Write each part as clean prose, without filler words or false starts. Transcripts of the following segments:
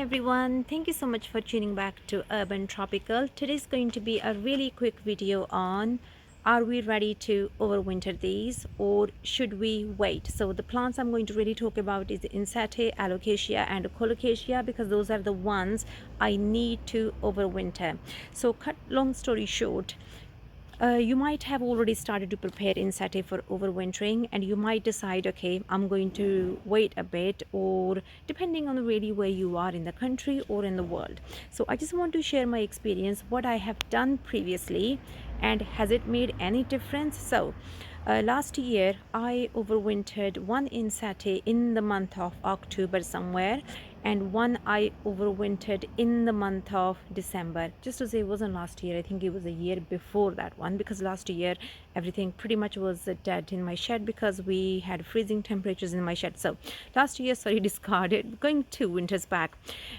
everyone, thank you so much for tuning back to Urban Tropical. Today is going to be a really quick video on are we ready to overwinter these or should we wait? So the plants I'm going to really talk about is Ensete, Alocasia and Colocasia because those are the ones I need to overwinter. So cut long story short, you might have already started to prepare Ensete for overwintering, and you might decide, okay, I'm going to wait a bit, or depending on really where you are in the country or in the world. So I just want to share my experience, what I have done previously, and has it made any difference? So last year I overwintered one Ensete in the month of October somewhere, and one I overwintered in the month of December. Just to say, it wasn't last year, I think it was a year before that one, because last year everything pretty much was dead in my shed because we had freezing temperatures in my shed. So last year, sorry, discarded, going 2 winters back.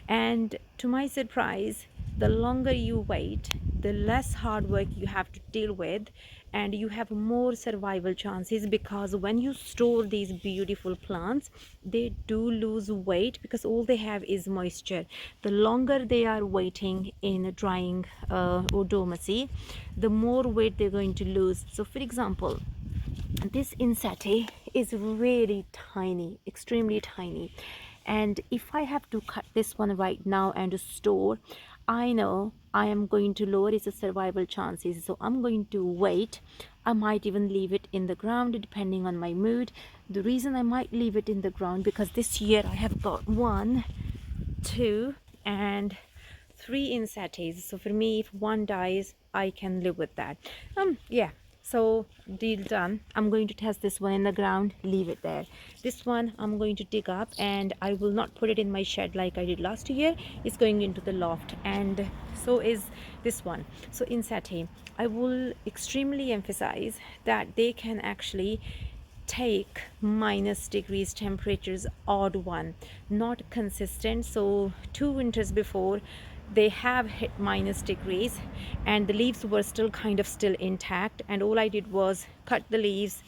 And to my surprise, the longer you wait, the less hard work you have to deal with, and you have more survival chances, because when you store these beautiful plants, they do lose weight because all they have is moisture. The longer they are waiting in drying or dormancy, the more weight they're going to lose. So for example, this Ensete is really tiny, extremely tiny, and if I have to cut this one right now and store, I know I am going to lower its survival chances, so I'm going to wait. I might even leave it in the ground depending on my mood. The reason I might leave it in the ground, because this year I have got 1, 2 and 3 Ensetes, so for me, if one dies, I can live with that. Yeah, so deal done. I'm going to test this one in the ground, leave it there. This one I'm going to dig up, and I will not put it in my shed like I did last year. It's going into the loft, and so is this one. So Ensete, I will extremely emphasize that they can actually take -degrees temperatures, odd one, not consistent. So 2 winters before, they have hit -degrees and the leaves were still intact, and all I did was cut the leaves,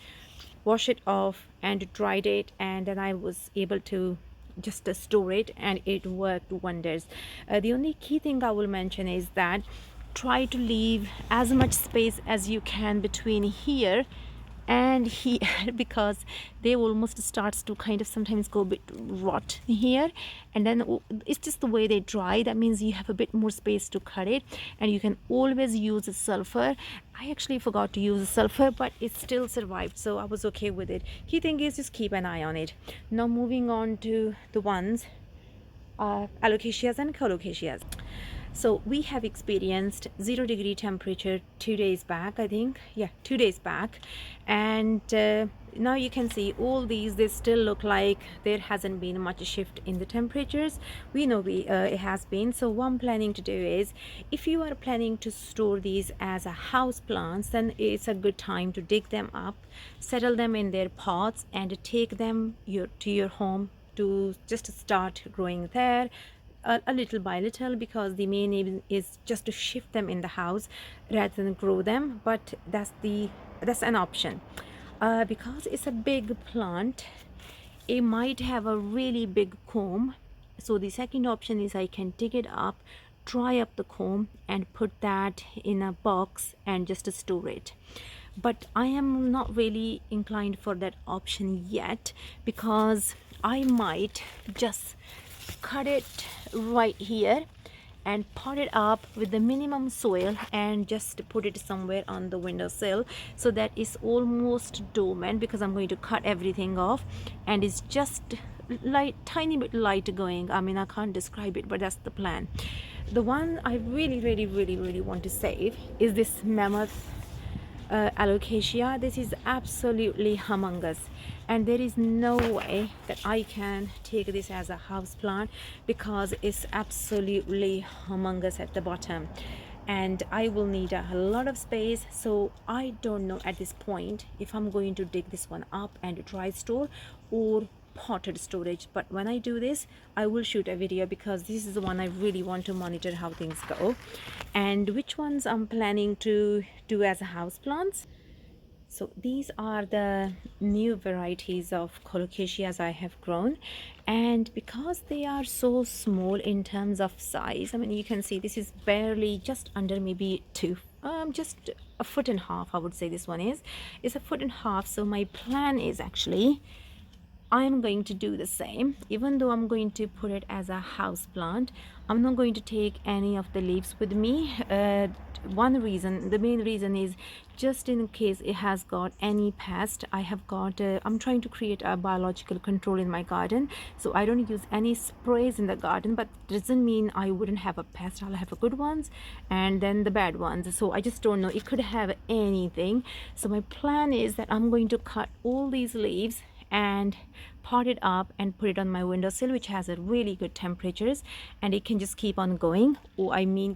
wash it off and dried it, and then I was able to just store it, and it worked wonders. The only key thing I will mention is that try to leave as much space as you can between here and here because they almost starts to kind of sometimes go a bit rot here, and then it's just the way they dry. That means you have a bit more space to cut it, and you can always use a sulfur. I actually forgot to use a sulfur, but it still survived, so I was okay with it. Key thing is just keep an eye on it. Now moving on to the ones Alocasias and Colocasias. So we have experienced 0-degree temperature 2 days back, I think. Yeah, 2 days back. And now you can see all these, they still look like there hasn't been much shift in the temperatures. We know it has been. So what I'm planning to do is, if you are planning to store these as a house plants, then it's a good time to dig them up, settle them in their pots, and take them to your home to just start growing there, a little by little, because the main aim is just to shift them in the house rather than grow them. But that's an option. Because it's a big plant, it might have a really big comb. So the second option is I can dig it up, dry up the comb, and put that in a box and just store it. But I am not really inclined for that option yet, because I might just cut it right here and pot it up with the minimum soil and just put it somewhere on the windowsill, so that it's almost dormant, because I'm going to cut everything off and it's just light, tiny bit light going. I mean, I can't describe it, but that's the plan. The one I really want to save is this mammoth Alocasia. This is absolutely humongous, and there is no way that I can take this as a house plant because it's absolutely humongous at the bottom, and I will need a lot of space. So I don't know at this point if I'm going to dig this one up and dry store or potted storage. But when I do this, I will shoot a video, because this is the one I really want to monitor how things go and which ones I'm planning to do as a house plants. So these are the new varieties of Colocasias I have grown, and because they are so small in terms of size, I mean, you can see this is barely just under maybe just a foot and a half, I would say this one is a foot and a half. So my plan is actually I'm going to do the same. Even though I'm going to put it as a house plant, I'm not going to take any of the leaves with me. The main reason is just in case it has got any pest. I'm trying to create a biological control in my garden, so I don't use any sprays in the garden, but doesn't mean I wouldn't have a pest. I'll have the good ones and then the bad ones. So I just don't know. It could have anything. So my plan is that I'm going to cut all these leaves and pot it up and put it on my windowsill, which has a really good temperatures, and it can just keep on going.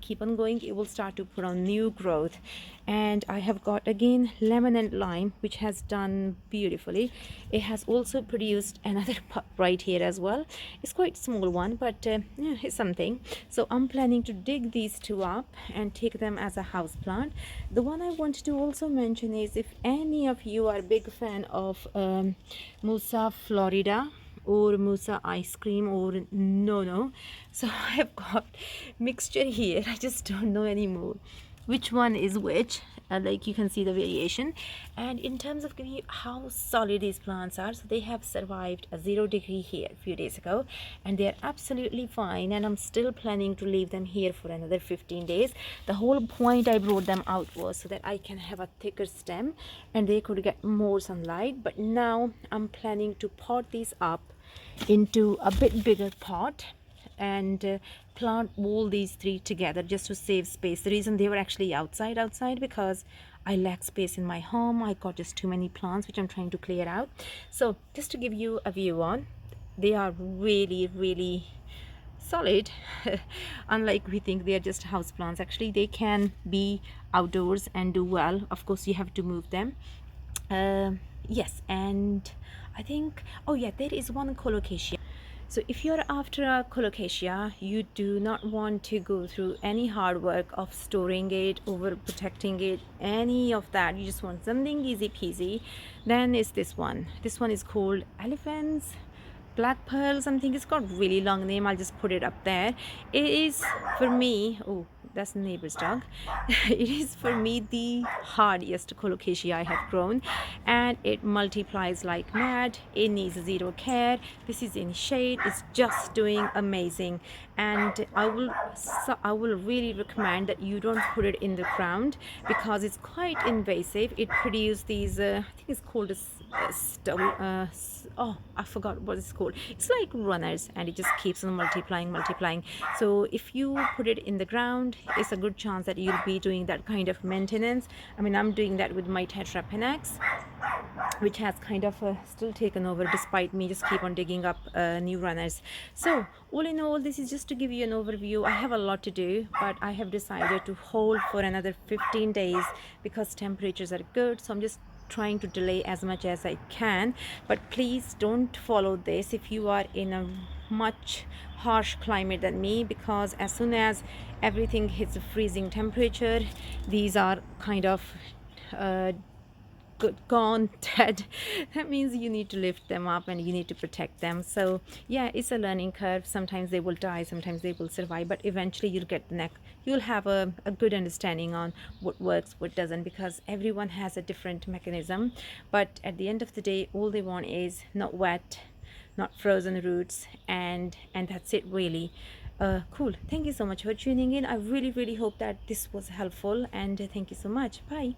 Keep on going, it will start to put on new growth. And I have got again lemon and lime, which has done beautifully. It has also produced another pup right here as well. It's quite small one, but yeah, it's something. So I'm planning to dig these two up and take them as a house plant. The one I wanted to also mention is, if any of you are a big fan of Musa Florida or Musa ice cream or no, so I have got mixture here. I just don't know anymore which one is which. Like you can see the variation. And in terms of giving you how solid these plants are, so they have survived a 0 degree here a few days ago, and they're absolutely fine, and I'm still planning to leave them here for another 15 days. The whole point I brought them out was so that I can have a thicker stem and they could get more sunlight. But now I'm planning to pot these up into a bit bigger pot and plant all these three together just to save space. The reason they were actually outside because I lack space in my home. I got just too many plants which I'm trying to clear out. So just to give you a view on, they are really solid. Unlike we think they are just house plants, actually they can be outdoors and do well. Of course you have to move them. Yes, and I think, oh yeah, there is one Colocasia. So if you're after a Colocasia, you do not want to go through any hard work of storing it, over protecting it, any of that. You just want something easy peasy. Then is this one. This one is called Elephants Black Pearl something. It's got really long name. I'll just put it up there. It is for me, oh, that's the neighbor's dog. It is for me the hardiest Colocasia I have grown, and it multiplies like mad. It needs zero care. This is in shade. It's just doing amazing, and I will really recommend that you don't put it in the ground because it's quite invasive. It produces these I think it's called a oh, I forgot what it's called. It's like runners, and it just keeps on multiplying. So if you put it in the ground, it's a good chance that you'll be doing that kind of maintenance. I mean, I'm doing that with my tetrapanax, which has kind of still taken over despite me just keep on digging up new runners. So all in all, this is just to give you an overview. I have a lot to do, but I have decided to hold for another 15 days because temperatures are good. So I'm just trying to delay as much as I can. But please don't follow this if you are in a much harsh climate than me, because as soon as everything hits a freezing temperature, these are kind of gone dead. That means you need to lift them up and you need to protect them. So yeah, it's a learning curve. Sometimes they will die, sometimes they will survive, but eventually you'll have a good understanding on what works, what doesn't, because everyone has a different mechanism. But at the end of the day, all they want is not wet, not frozen roots, and that's it really. Cool. Thank you so much for tuning in. I really hope that this was helpful, and thank you so much. Bye.